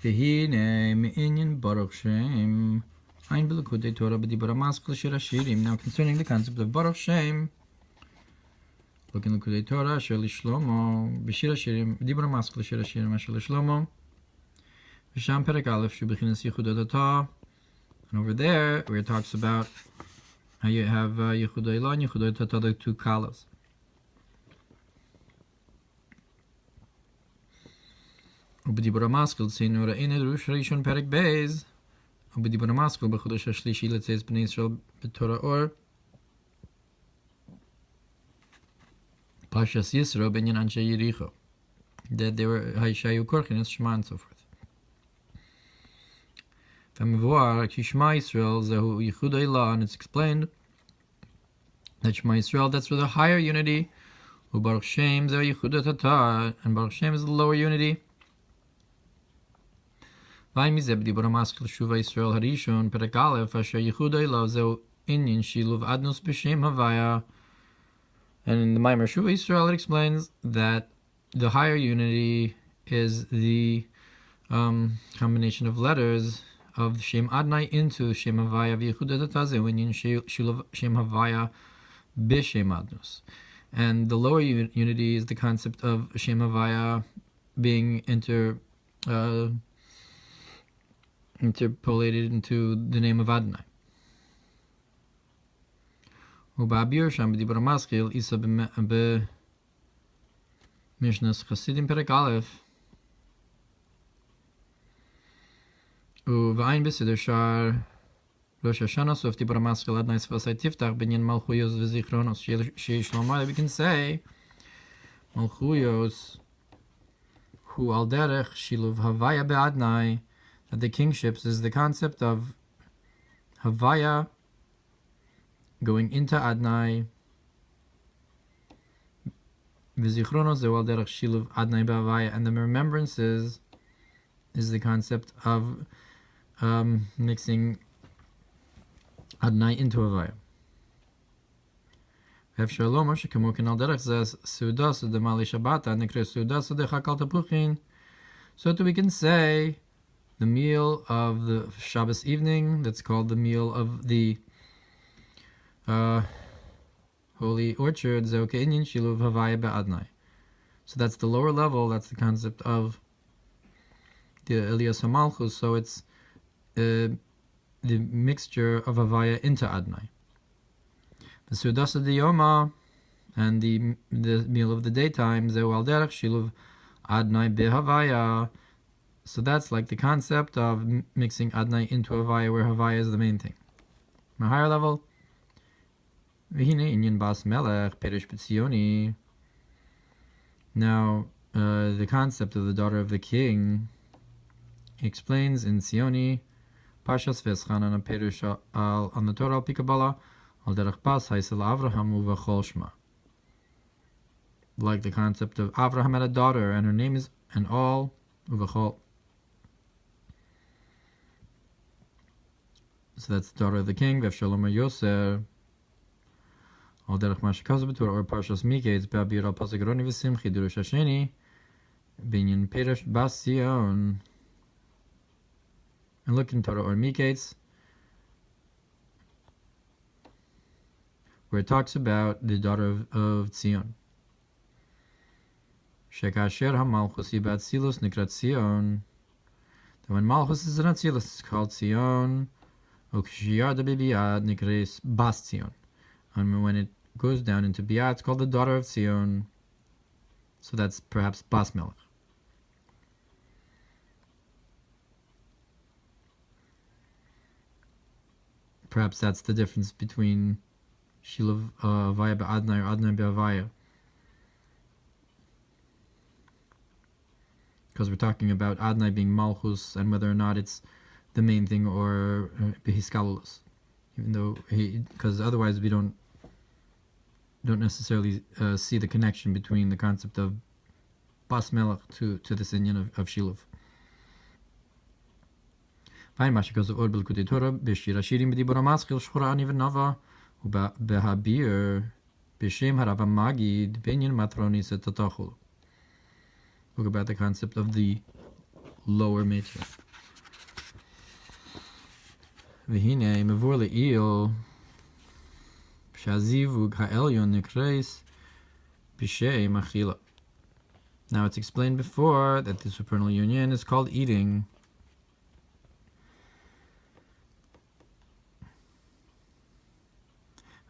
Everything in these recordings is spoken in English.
V'hine me'inyan Baruch Shem. Ein b'likutei Torah b'dibur hamaskil shir hashirim. Now concerning the concept of Baruch Shem, look in Likutei Torah, asher l'shlomo, b'shir hashirim, b'dibur hamaskil shir hashirim, asher l'shlomo. V'sham perek aleph, shu b'chinas yichudot atah. And over there, where it talks about how you have Yechudot Ilah and Yechudot Atah, the two kalas. ובדיבור המשכיל ציינו ראינו דרוש ראשון פרק בייז, ובדיבור המשכיל בחודש השלישי לצייץ בני ישראל בתורה אור, פרשס יסרו בעניין אנשי יריחו, that they were שהיו כורחים את שמע and so forth. והמבואר כי שמע ישראל זהו ייחוד האלה, and it's explained that שמע ישראל, that's for the higher unity, וברוך שם זהו ייחוד התתא, and ברוך שם is the lower unity. ומזה בדיבור המשכיל שובה ישראל הראשון פרק א' אשר ייחוד האלה זהו עניין שילוב אדנוס בשם הוויה. And in the Mamer Shuva Yisrael, it explains that the higher unity is the combination of letters of Shem Adonai into Shem Havaya v'Yehudat Atazeh, in Shilov Shem Havaya b'Shem Adnus. And the lower unity is the concept of Shem Havaya being interpolated into the name of Adonai. ובאביר שם בדיבור המשכיל איסה במשנס חסידים פרק א' ובעין בסדר שער ראש השנה סוף דיבור המשכיל אדוני שפתי תפתח בעניין מלכויוס וזיכרונוס שיש לומר, we can say מלכויוס הוא על דרך שילוב הוויה באדוני, that the kingships is the concept of Havaya going into Adonai. V'zichronos ze'u al derech shiluv Adonai b'Havaya, and the remembrances is the concept of mixing Adonai into Havaya. V'efshar lomar shekamo ken al derech zeh seudas u'demali shabbata nikre seudas u'dechak al tapuchin. So that we can say the meal of the Shabbos evening, that's called the meal of the Holy Orchard, so that's the lower level, that's the concept of the Elias HaMalchus, so it's the mixture of Havaya into Adonai. The Sudasa Diyoma, and the meal of the daytime, Zeu al derech shiluv Adonai behavaya. So that's like the concept of mixing Adonai into Havaya, where Havaya is the main thing. On a higher level, now the concept of the daughter of the king explains in Sioni, Parshas Veschanan Perush on the Torah al Pikabala, al derech pas haisel Avraham uvachol shma. Like the concept of Avraham had a daughter, and her name is and all uvachol. So that's the daughter of the king, V'Shalom Yoser. Al derech mashakazu b'Torah or Parshas Miketz be'abir al pasuk roni v'simchi durush hasheni binyan perush bas Sion. And look in Torah or Miketz, where it talks about the daughter of Zion. Shekasher ha-malchus ibat silus nikrat Sion. That when Malchus is in Atzilus, it's called Sion. Ukshiyada b'biyad nikres bas Sion. And when it goes down into Biyad, it's called the daughter of Zion. So that's perhaps Bas Melech. Perhaps that's the difference between Shiluv Havaya be'Adnai or Adnai be'Havaya. Because we're talking about Adnai being Malchus and whether or not it's the main thing or Behiskalulus. Even though because otherwise we don't necessarily see the connection between the concept of Bas Melech to this inyan of Shiluv. Fine, Mashikos of Ohr Likutei Torah, B'shir Hashirim b'dibur hamaskil shchura ani v'nava, u'behabir b'shem harav magid b'inyan matroni setatachul. Look about the concept of the lower mitzvah. V'hinei mevur le'il shazivug ha'elyon nikreis b'shem achila. Now it's explained before that the supernal union is called eating.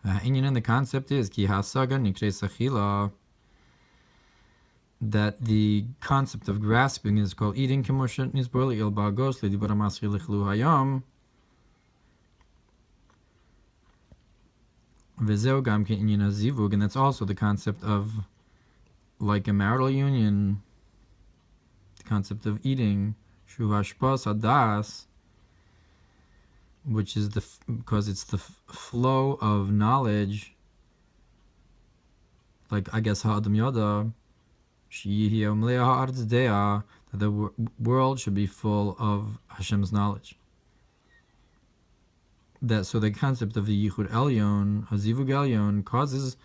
And the concept is ki hasaga nikreis achila, that the concept of grasping is called eating. Kemoshet nisbor le'il ba'agos le'dibur ha'masri l'chlu hayom. V'zeu gam ke'inyan hazivug, and that's also the concept of, like a marital union, the concept of eating, shu hashpas hadas, which is because it's the flow of knowledge, like I guess ha'adam yada, she'yihya umleah ha'aretz de'ah, that the world should be full of Hashem's knowledge. So the concept of the Yichud Elyon, Hazivug Elyon, causes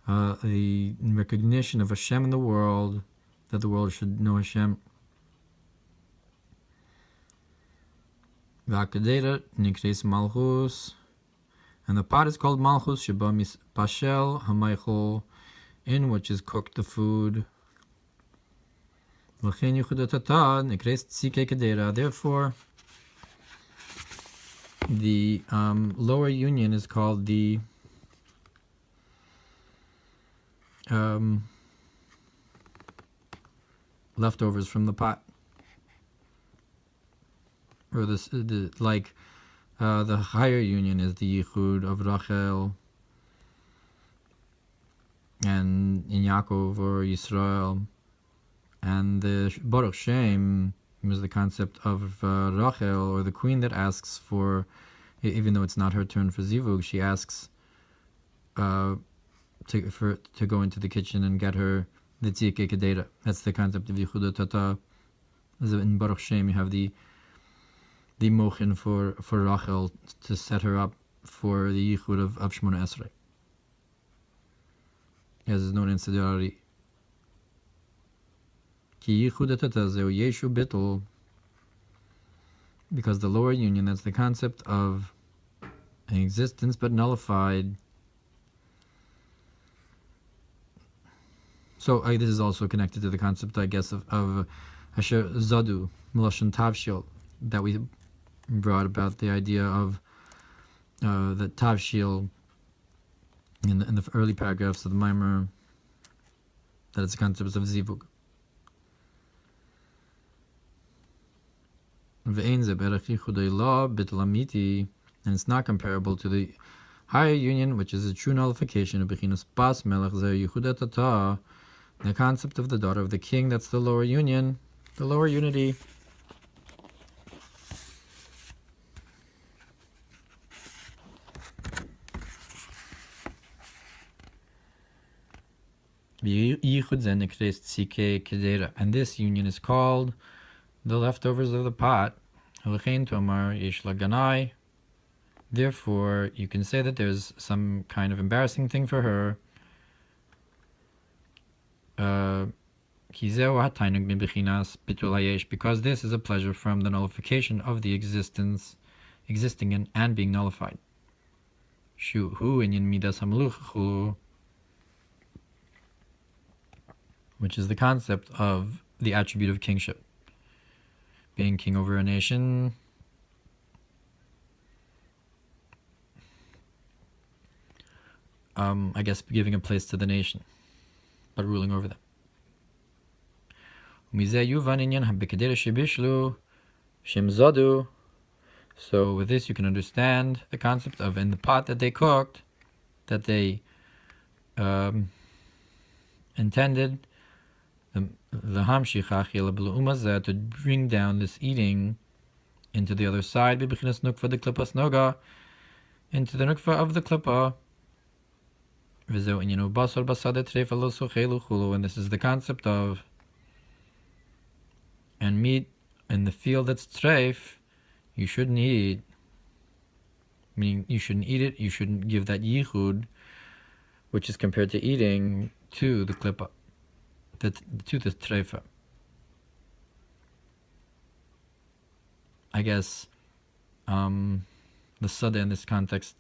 the recognition of Hashem in the world, that the world should know Hashem. V'akadera nikreis malchus, and the pot is called malchus, sheba mispashel hamaychol, in which is cooked the food. L'chein Yichud Hatata nikreis tzike kadera. Therefore, the lower union is called the leftovers from the pot, or the higher union is the Yichud of Rachel and in Yaakov or Yisrael, and the Baruch Shem is the concept of Rachel, or the queen that asks for, even though it's not her turn for zivug, she asks to go into the kitchen and get her the tzike kedera. That's the concept of Yichud Hatata. In Baruch Shem, you have the mochin for Rachel to set her up for the Yichud of Shmona Esrei, as is known in Sidari. Ki Yichud Hatata zeu yeshu bittul, because the lower union, that's the concept of an existence but nullified. So this is also connected to the concept, I guess, of Asher Zadu, Meloshan Tavshil, that we brought about the idea of the Tavshil in the early paragraphs of the Mamer, that it's the concept of Zivug. And it's not comparable to the higher union, which is a true nullification of Bechinas Bas Melech Zer Yichud Hatata, the concept of the daughter of the king. That's the lower union, the lower unity. And this union is called the leftovers of the pot. Therefore, you can say that there's some kind of embarrassing thing for her. Because this is a pleasure from the nullification of the existing and being nullified. Which is the concept of the attribute of kingship. Being king over a nation, I guess giving a place to the nation, but ruling over them. So with this you can understand the concept of in the pot that they cooked, that they intended to bring down this eating into the other side, into the nukva of the klippa. And this is the concept of, and meat in the field that's treif, you shouldn't eat. Meaning you shouldn't eat it, you shouldn't give that yichud, which is compared to eating, to the klippa, to the treifa. I guess the sada in this context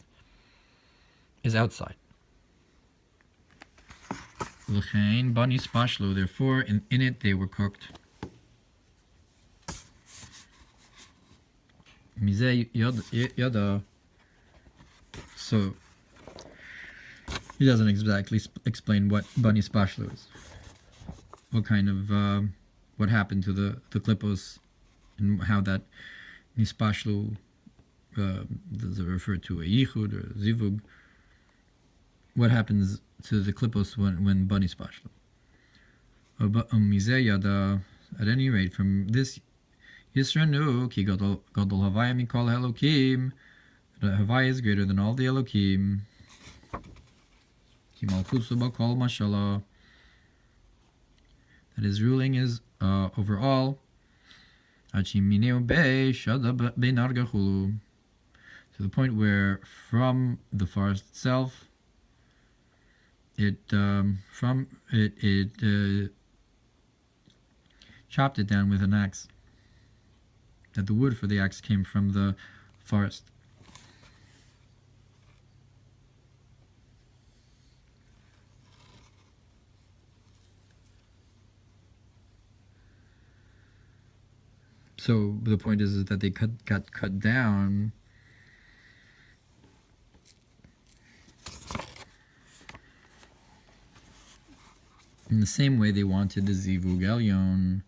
is outside. Therefore, in it they were cooked. So he doesn't exactly explain what bani spashlu is. What kind of what happened to the klippos, and how that nispashlu does it refer to a yichud or a zivug? What happens to the klippos when bani spashlu? At any rate, from this Yisro knew ki Gadol Havaya mikol Elokim, the Havaya is greater than all the Elokim. Ki Malchusu bakol mashallah, that his ruling is over all. To the point where from the forest itself, it chopped it down with an axe. That the wood for the axe came from the forest. So the point is that they got cut down in the same way they wanted the Zivug Elyon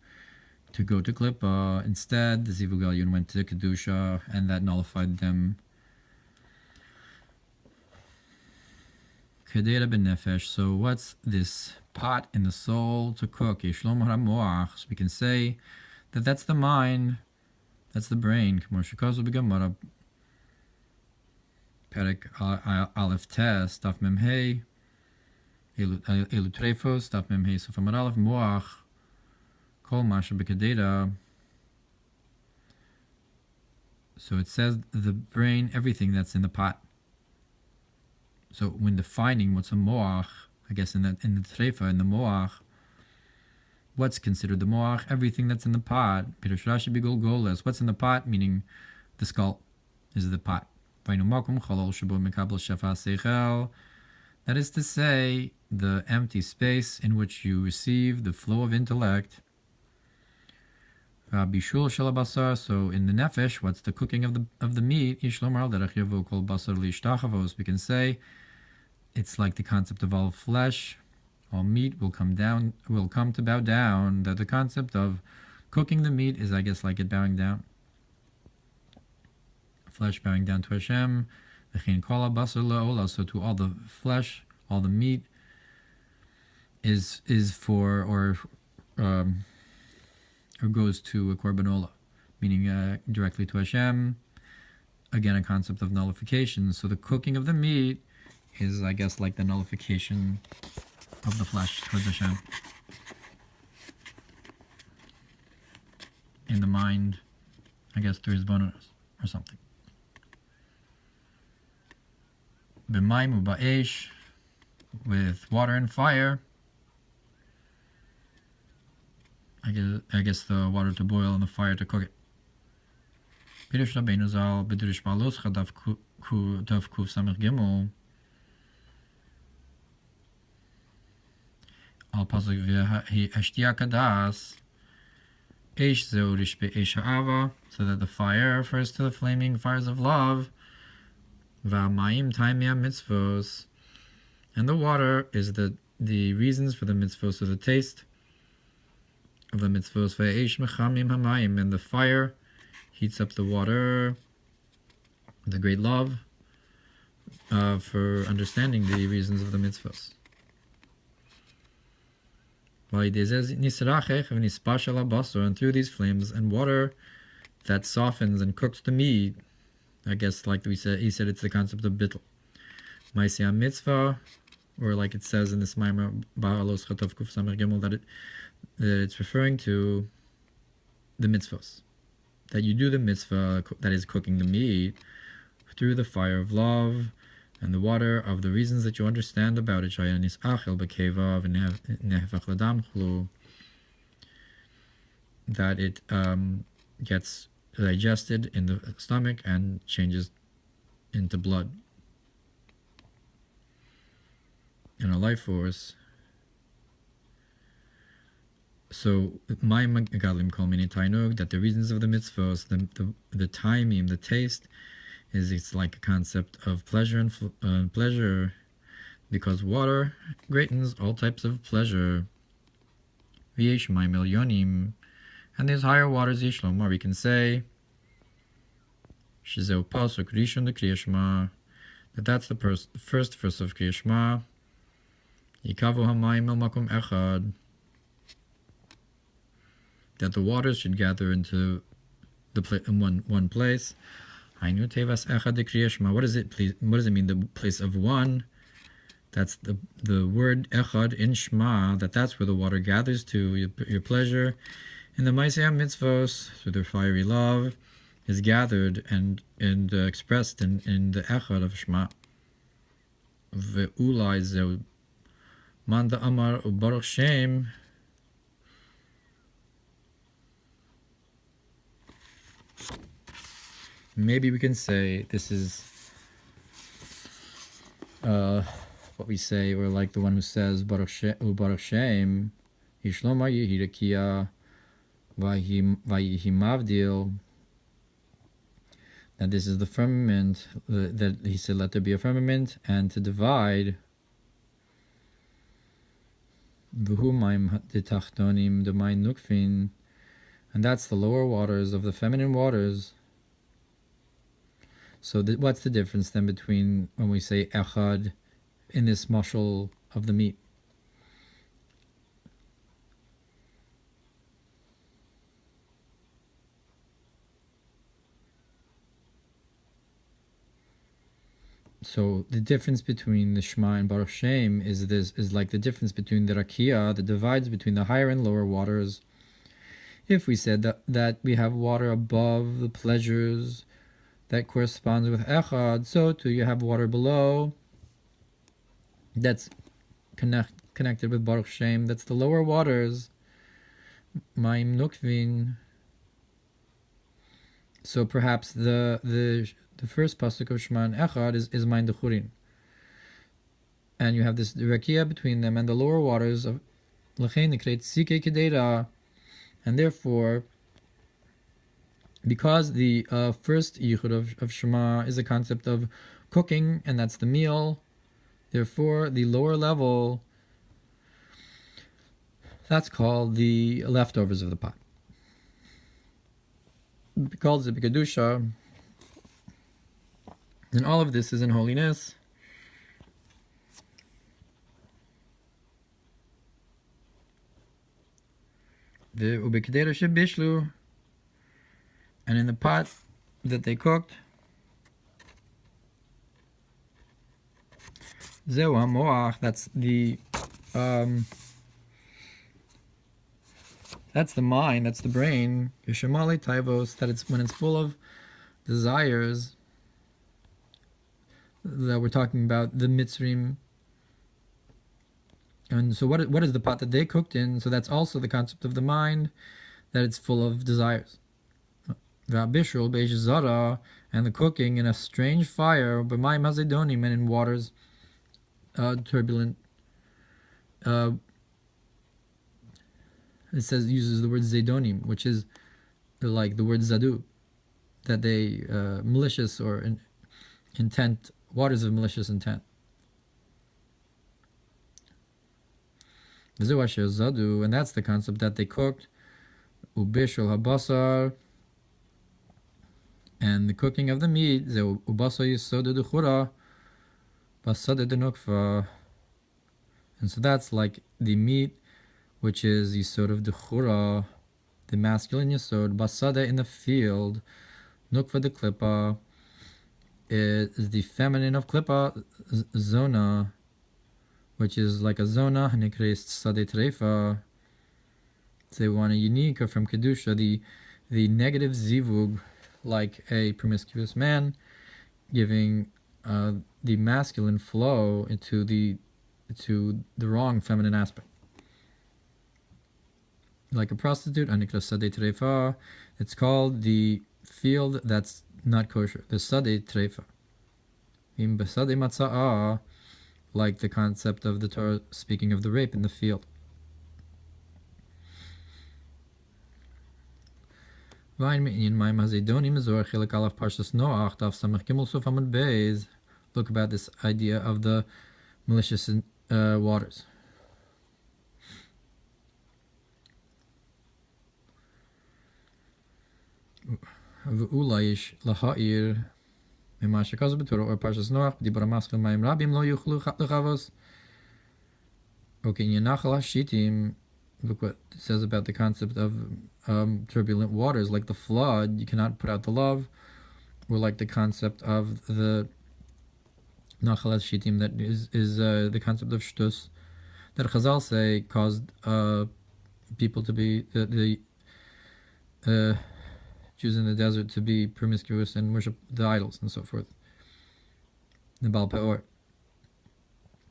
to go to Klippa. Instead, the Zivug Elyon went to Kedusha, and that nullified them. Kedera benefesh. So what's this pot in the soul to cook? So we can say that that's the mind, that's the brain. Perek Aleph Tes, Daf Mem Hey, Elu Trefos, Daf Mem Hey, Sof Amar Aleph Moach, Kol Masha B'Kedera. So it says the brain, everything that's in the pot. So when defining what's a moach, I guess in the Trefa, in the moach, what's considered the moach? Everything that's in the pot. Pirush Rashi Bigol Goles. What's in the pot? Meaning the skull is the pot. That is to say, the empty space in which you receive the flow of intellect. Bishul Shalabasar. So in the nefesh, what's the cooking of the meat? We can say it's like the concept of all flesh. All meat will come to bow down. That the concept of cooking the meat is, I guess, like it bowing down. Flesh bowing down to Hashem. So to all the flesh, all the meat is for or goes to a korban, meaning directly to Hashem. Again, a concept of nullification. So the cooking of the meat is, I guess, like the nullification of the flesh towards Hashem. In the mind, I guess, through his bonus or something. B'mayim u'ba'esh, with water and fire. I guess the water to boil and the fire to cook it. Pirush Rabbeinu Zal b'Dirish Balos Chadav Kuf Samech Gimel. Al pasuk v'hashtiya kadas eish zeu rishpe eish ha'ava, so that the fire refers to the flaming fires of love. V'amayim taimia mitzvos, and the water is the reasons for the mitzvos, so the taste of the mitzvos. V'eish mechamim hamayim, and the fire heats up the water. The great love for understanding the reasons of the mitzvos. And through these flames and water that softens and cooks the meat, I guess, like he said it's the concept of bittul. Ma'aseh mitzvah, or like it says in this Mamer, that it's referring to the mitzvahs. That you do the mitzvah, that is cooking the meat, through the fire of love and the water of the reasons that you understand about it. That it gets digested in the stomach and changes into blood and a life force. So, Maim Galim Kol Mini Tainug, that the reasons of the mitzvahs, the timing, the taste, is it's like a concept of pleasure and pleasure, because water greatens all types of pleasure. V'yesh Maim Elyonim, and there's higher waters, Yishlomar, we can say, Shizeu Pasuk Rishon Kriya Shema, that's the first verse of Kriya Shema. Yikavu Hamayim El Makom Echad, that the waters should gather into in one place. Hainu Tevas Echad Kriya Shema. What does it mean? The place of one. That's the word Echad in Shema. That's where the water gathers to your pleasure. In the Maaseh Mitzvos, through their fiery love, is gathered and expressed in the Echad of Shema. Ve'ulai zeu man da'amar u'baruch Shem. Maybe we can say this is what we say, or like the one who says Baruch Shem, Yishloma Yehirakia Vayihi Mavdil, that this is the firmament, that he said let there be a firmament, and to divide V'humayim Ditachtonim D'Mayim Nukfin, and that's the lower waters of the feminine waters. So what's the difference then between when we say echad in this mashal of the meat? So the difference between the Shema and Baruch Shem is like the difference between the Rakia that divides between the higher and lower waters. If we said that we have water above the pleasures, that corresponds with Echad, so too you have water below that's connected with Baruch Shem, that's the lower waters, Maim Nukvin. So perhaps the first pasuk of Shema and Echad is Maim Dechurin, and you have this rakia between them and the lower waters of Lachein Nikret Sikei Kedera, and therefore, because the first yichud of Shema is a concept of cooking, and that's the meal, therefore the lower level, that's called the leftovers of the pot. It's called Zibikadusha, and all of this is in holiness. The Ubekadera Shebishlu, and in the pot that they cooked, Zeu HaMoach, that's the mind, that's the brain, Yeshamali Taivos, that it's when it's full of desires, that we're talking about the Mitzrim. And so what is the pot that they cooked in? So that's also the concept of the mind, that it's full of desires. V'abishul b'eish zara, and the cooking in a strange fire, b'mayim hazedonim, and in waters turbulent. It uses the word zedonim, which is like the word zadu, that they malicious or intent, waters of malicious intent. V'zu asher zadu, and that's the concept that they cooked. Ubishul habasar, and the cooking of the meat, ubasa yisod dechura, basad denukva, and so that's like the meat, which is yisod of dechura, the masculine yisod, basada in the field, nukva de klippa is the feminine of klippa, zona, which is like a zona, nikreist sade treifa. They want a unique or from kedusha, the negative zivug, like a promiscuous man, giving the masculine flow into the wrong feminine aspect. Like a prostitute, anikra sadei treifa, it's called the field that's not kosher. The sadeh treifa. In besadeh matzah, like the concept of the Torah speaking of the rape in the field. Look about this idea of the malicious waters. V'ulayish laha'ir mima shekaz b'Torah or Parshas Noach b'dibur ha'maschil mayim rabim lo yuchlu lechavos. Okay, in Nachal HaShitim, look what it says about the concept of turbulent waters, like the flood. You cannot put out the love, or like the concept of the Nachal HaShitim, that is the concept of shtus, that Chazal say caused people to be the Jews in the desert to be promiscuous and worship the idols and so forth. The Baal Peor,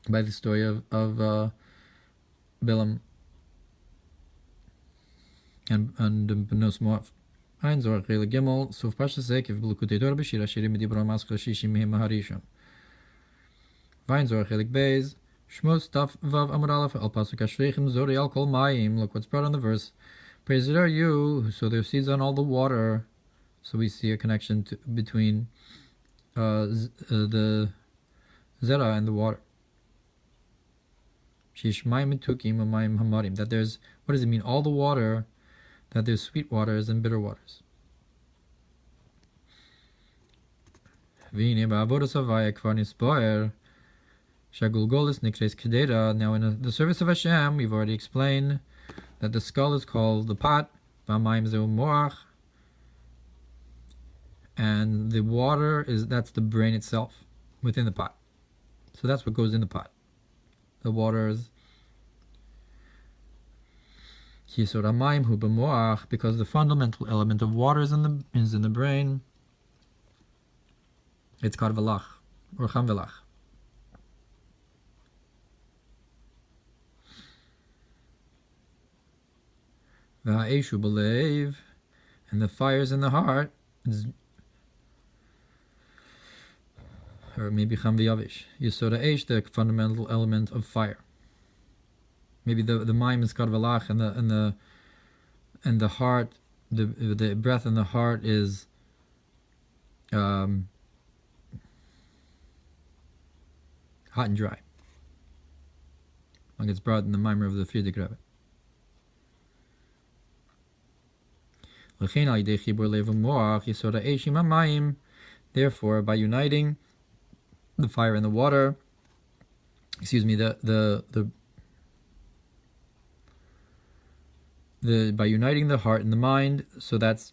by the story of Bilam and Benos Moav. Ein Zohar Chele Gimel, Suf Parshas Zekev B'Lukutei Torah B'Shir Hashirim B'Dibur HaMaschil Shishim Mehem HaRishon. Ein Zohar Chele Beis, Shmos Taf Vav Amud Aleph Al Pasuk Ashreichem Zori Al Kol Mayim. Look what's brought on the verse. Praised are you, so there are seeds on all the water. So we see a connection between the Zera and the water. That there's, what does it mean? All the water, that there's sweet waters and bitter waters. Now in the service of Hashem, we've already explained that the skull is called the pot, and the water that's the brain itself within the pot. So that's what goes in the pot. The water is because the fundamental element of water is in the brain. It's called velach or cham velach. V'ha'eshu b'leiv, and the fires in the heart, or maybe cham v'yavish. Yisro eish, the fundamental element of fire. Maybe the mind is called velach, and the heart, the breath in the heart is hot and dry. Like it's brought in the Mamer of the Frierdiker Rebbe. Therefore, by uniting the fire and the water, by uniting the heart and the mind, so that's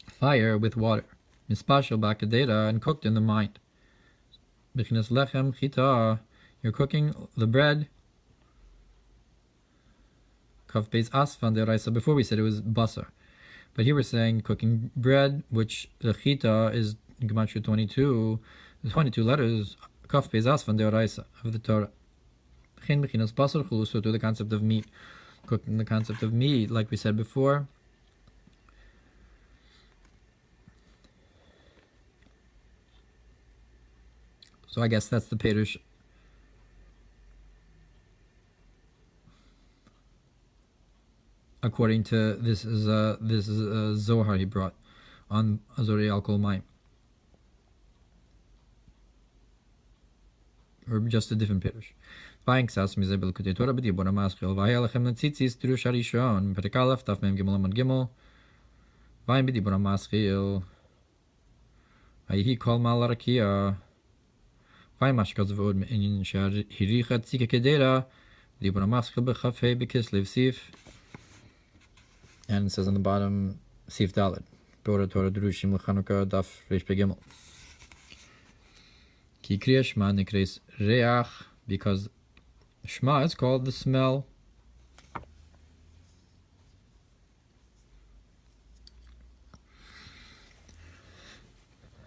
fire with water, mispashel b'akadera, and cooked in the mind. B'chinas lechem chita, you're cooking the bread. Kav beis asfan deraisa. Before we said it was basar, but here we're saying cooking bread, which the chita is in Gematria 22, the 22 letters. Kav beis asfan deraisa of the Torah. Chen b'chinas basar chulu, so to the concept of meat. Cooking the concept of meat, like we said before. So I guess that's the Perush. According to this is Zohar he brought on Azori Al Kol Mayim, or just a different Perush. Buying Sas Mizabel Kutetora Bidibona Maskil, Vayalechem Natsitzis, Turush Arishon, Perikalef, Tafmem Gimel Amad Gimel, Vayin Bidibona Maskil, Ayi Kol Malarakia, Vayin Mashkaz Vod in Shar Hiricha Tzika Kedera, Bidibona Maskil Bechafe Bekislev Sif, and it says on the bottom, Sif Dalet, Bora Torah Drushim Lechanuka, Daf Reish Begimel. Ki Kriyash Ma Nekres Reach, because Shema is called the smell.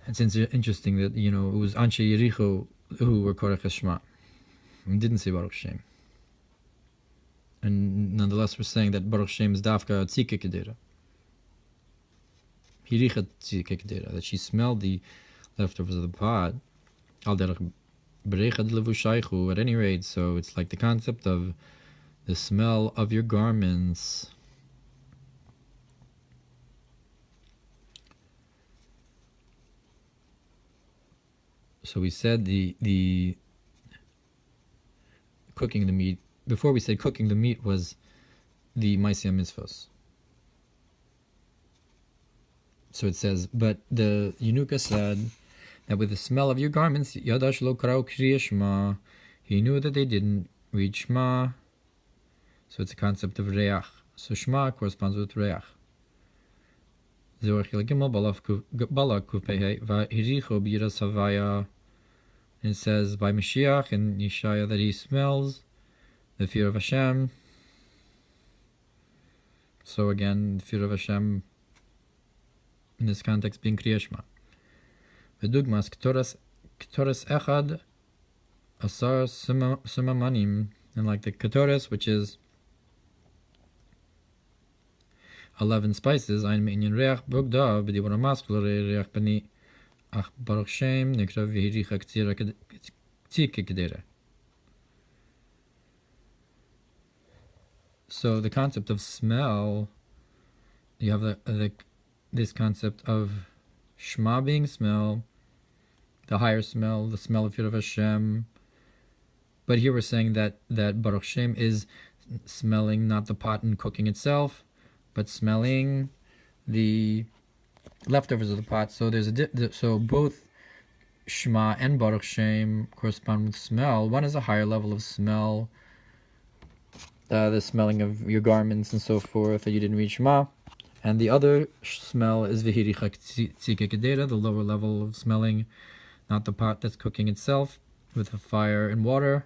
It's interesting that, it was Anshe Yericho who were Korach Shema. We didn't say Baruch Shem. And nonetheless we're saying that Baruch Shem is Dafka Tzika Kedera. that she smelled the leftovers of the pot. At any rate, so it's like the concept of the smell of your garments. So we said the cooking the meat. Before we said cooking the meat was the Maaseh Mitzvos. So it says, but the Yenuka said that with the smell of your garments, Yadash lo karau kriya Shema, he knew that they didn't read Shema. So it's a concept of reach. So Shema corresponds with reach. And it says by Mashiach and Yeshaya that he smells the fear of Hashem. So again, the fear of Hashem in this context being Kriya Shema. V'dugmas ktoras echad asar simamanim, and like the ktoras, which is 11 spices, ein me'inyan reach bogda b'dibur ha'maskul reach b'ni ach baruch shem nikra v'hiricha k'tzira k'dera. So the concept of smell, you have this concept of Shema being smell, the higher smell, the smell of fear of Hashem. But here we're saying that Baruch Shem is smelling not the pot and cooking itself, but smelling the leftovers of the pot. So there's so both Shema and Baruch Shem correspond with smell. One is a higher level of smell, the smelling of your garments and so forth, that you didn't read Shema. And the other smell is Vihiricha Tzike Kedera, the lower level of smelling, not the pot that's cooking itself with the fire and water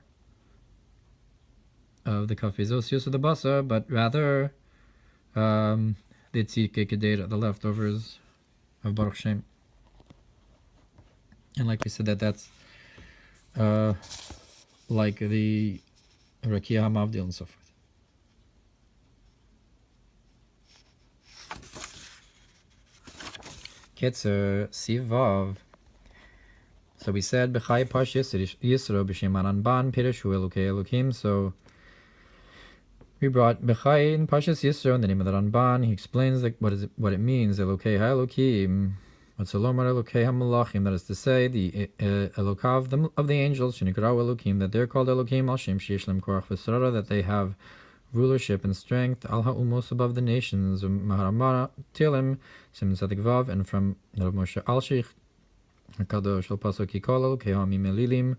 of the Kafez Osius of the Basar, but rather the Tzike Kedera, the leftovers of Baruch Shem. And like we said, that's like the Rakia HaMavdil and so forth. Ketzer Sivav. So we said B'chai Parshas Yisro b'Shem Aranban Pirishu Elokei Elokim. So we brought B'chai in Parshas Yisro in the name of the Ranban. He explains what it means. Elokei HaElokim. What's Elomar Elokei HaMalachim? That is to say, the Elokav of the angels, Shenikrau Elokim, that they're called Elokim Al Shem Sheish Lem Korach V'Srara, that they have rulership and strength, Al Ha'umos, above the nations, Maharamara Tilim Sim Tzadik Vav, and from Rav Moshe Alshich Hakadosh Shel Pasuk Yikol Elokei Ha'amim Elilim,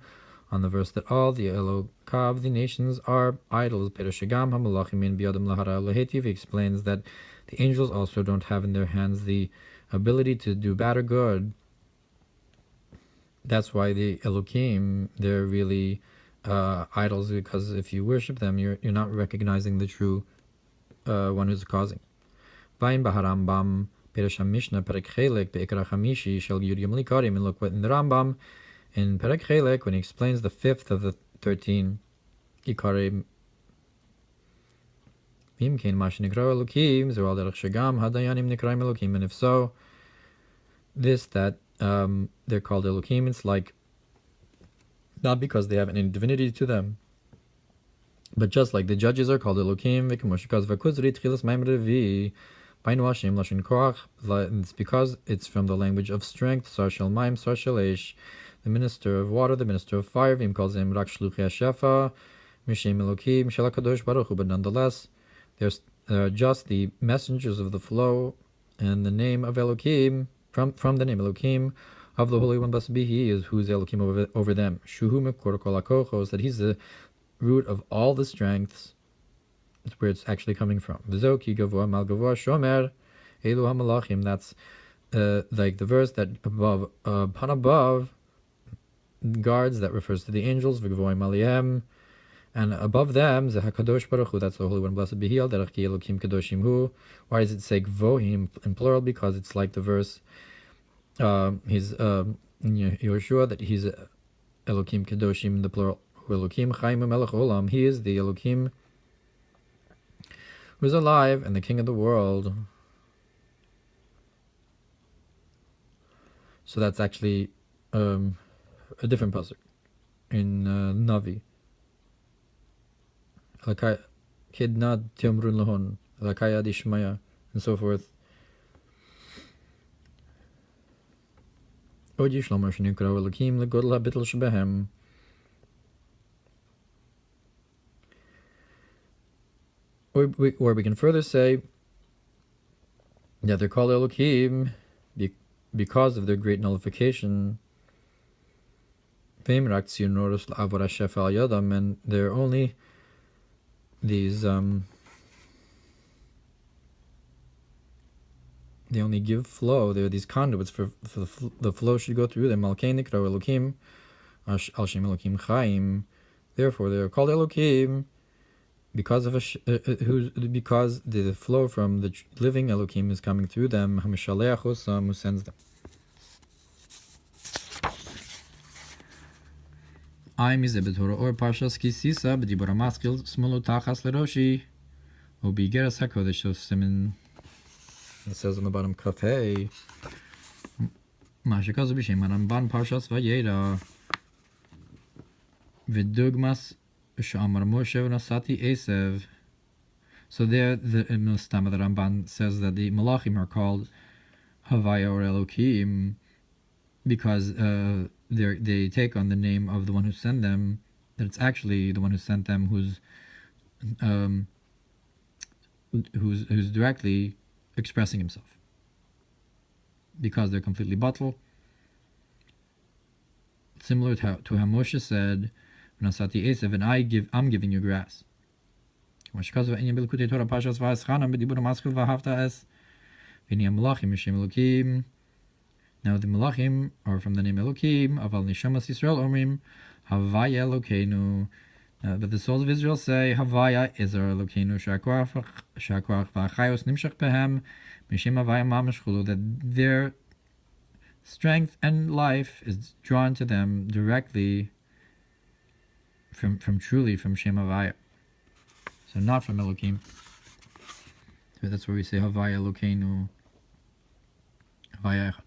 on the verse that all the Elokav, the nations, are idols. Pereshagam HaMalachim Min Biyadam Lahara Elohetiv. He explains that the angels also don't have in their hands the ability to do bad or good. That's why the Elokim, they're really idols, because if you worship them, you're not recognizing the true one who's causing. Vayin Baharambam Peresham Mishnah Perek Chelek Be'ikra Chamishi Shel Yud Yom Likarim. And look what in the Rambam in Perek Chelek, when he explains the fifth of the 13 Ikarim, Vim Kein Mash Nikra Elokim Zeral Derech Shagam Hadayanim Nikraim Elokim. And if so, this that they're called Elokim, it's like not because they have any divinity to them, but just like the judges are called Elokim, it's because it's from the language of strength, Sar Shel Maim, Sar Shel Eish, the minister of water, the minister of fire. Vim calls him Rak Shluchei HaShefa, Mishem Elokim, Shel HaKadosh Baruch Hu. But nonetheless, they're just the messengers of the flow, and the name of Elokim, from the name Elokim, of the Holy One, blessed be He, is who's Elokim over them. Shuhu mekor kol hakochos, that He's the root of all the strengths. That's where it's actually coming from. V'zo ki gavoa mal gavoa shomer elu hamalachim. That's like the verse that above, upon above, guards, that refers to the angels. V'gavoa malihem, and above them ze hakadosh baruch hu. That's the Holy One, blessed be He. Al derech ki Elokim kadoshim hu. Why does it say gvohim in plural? Because it's like the verse. He's in Yehoshua, that he's Elokim Kedoshim in the plural. Elokim Chaim Melech Olam. He is the Elokim who is alive and the King of the world. So that's actually a different pasuk in Navi. Kidnad Tiamrun Lahon, Lakayad Ishmaya, and so forth. Or we can further say that they're called Elohim because of their great nullification. And they're only these they only give flow. They're these conduits for the flow should go through them. Therefore, they are called Elohim because of because the flow from the living Elohim is coming through them. Who sends them. I'm Torah or Parshas Kisisa b'dibur maskil smolo tachas leroshi ubigeras hakodesh simin. It says on the bottom kafei mashikazu b'shem Ramban Parshas Vayera v'dugmas she'amar Moshe v'nasati Esev. So there, the Ramban says that the Malachim are called Havaya or Elohim because they take on the name of the one who sent them, that it's actually the one who sent them who's directly expressing himself, because they're completely batal. Similar to how Moshe said, "V'nasati Esav," and I'm giving you grass. Now the Malachim are from the name Elohim. Aval nishamas Yisrael omrim Havaya Elokeinu. But the souls of Israel say Havaya is our Elokeinu. Shakwach v'achayos nimshach behem mishim Havaya mamash chulu. That their strength and life is drawn to them directly from Shem Havaya. So not from Elohim. So that's where we say Havaya Elokeinu. Havaya Echad.